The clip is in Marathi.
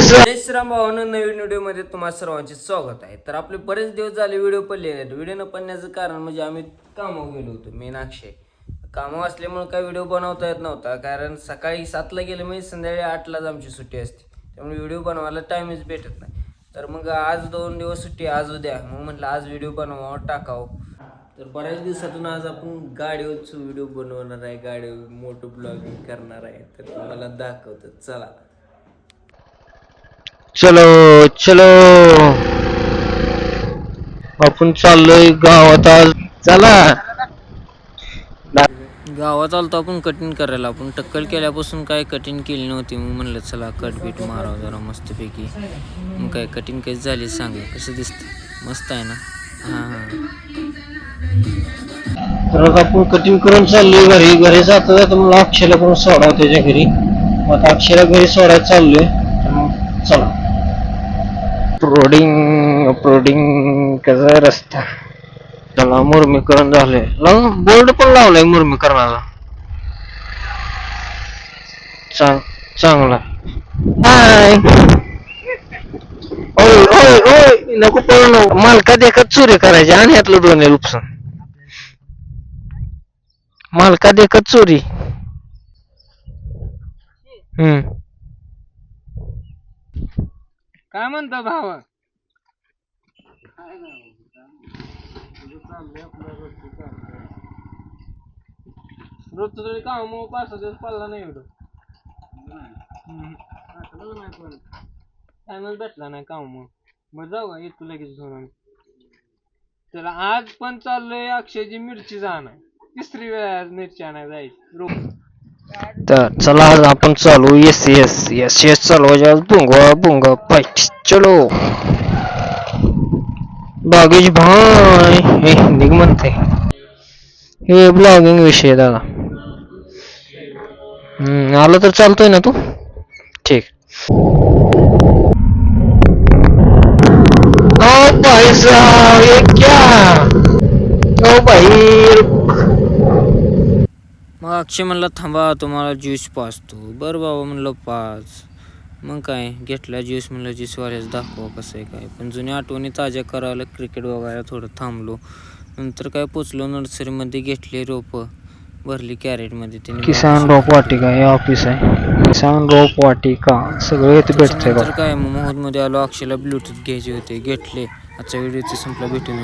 जय श्रीराम भावांनो, नवीन व्हिडिओमध्ये तुम्हा सर्वांचे स्वागत आहे. तर आपले बरेच दिवस झाले व्हिडिओ पडले नाहीत. व्हिडिओ न पडण्याचं कारण म्हणजे आम्ही कामावर गेलो होतो. मेन अक्षय कामावर असल्यामुळे काही व्हिडिओ बनवता येत नव्हता, कारण सकाळी 7ला गेलं म्हणजे संध्याकाळी 8लाच आमची सुट्टी असते. त्यामुळे व्हिडिओ बनवायला टाईमच भेटत नाही. तर मग आज 2 दिवस सुट्टी, आज उद्या. मग म्हटलं आज व्हिडिओ बनवावं, टाकावं. तर बऱ्याच दिवसातून आज आपण गाडीवरच व्हिडिओ बनवणार आहे, गाडीवर मोठं ब्लॉगिंग करणार आहे. तर तुम्हाला दाखवतो, चला. चलो चलो, आपण चाललोय गावात आज. चला गावात आलतो आपण कटिंग करायला. आपण टक्कल केल्यापासून काय कटिंग केली नव्हती. मग म्हणलं चला कट बीट मारावं जरा मस्तपैकी. मग काय कटिंग कशी झाली सांगा, कसं दिसतं? मस्त आहे ना? हां. तर आपण कटिंग करून चाललोय घरी जाता जाता मला अक्षयला करून सोडा त्याच्या घरी. मग अक्षयला घरी सोडायला चाललोय. चला. प्रोडिंग कसा रस्ता. चला, मुरमीकरण झालंय. बोर्ड पण लावलाय मुरमीकरणाला. चांगला. हाय. ओय नको पळू. मालका देखत चोरी करायची आणि यातलं दोन उपसन. मालका देखत चोरी. काय म्हणता भावा? रोजचं तरी काम मग 5 दिवस पडला नाही एवढं. टायमच भेटला नाही काम. मग जाऊ का, येतो लगेच घेऊन. चला, आज पण चाललोय अक्षयची मिरची जाणार. 3री वेळा मिरची आणायला जायची. तर चला, आज आपण चालू. येस चालवायच्या. बुंगा पाय. चलो बागेश भाई. हे निघ म्हणते. हे ब्लॉगिंग विषय दादा. आलं तर चालतोय ना तू? ठीक. ओ भाई साहब, ये क्या? ओ भाई. मग अक्षय म्हणला थांबा, तुम्हाला ज्यूस पाजतो. बरं बाबा म्हणलं पाच. मग काय घेतला ज्यूस. म्हणलं ज्यूसवाल्याच दाखवा कसं आहे काय. पण जुन्या आठवणी ताज्या करायला क्रिकेट बघायला थोडं थांबलो. नंतर काय पोचलो नर्सरीमध्ये, घेतले रोपं, भरली कॅरेटमध्ये. त्यांनी किसान रोप वाटिका हे ऑफिस आहे. किसान रोप वाटिका सगळं इथे भेटतंय. नंतर काय मग मोहदमध्ये आलो. अक्षयला ब्लूटूथ घ्यायचे होते, घेतले. आजच्या व्हिडिओची संपला, भेटून.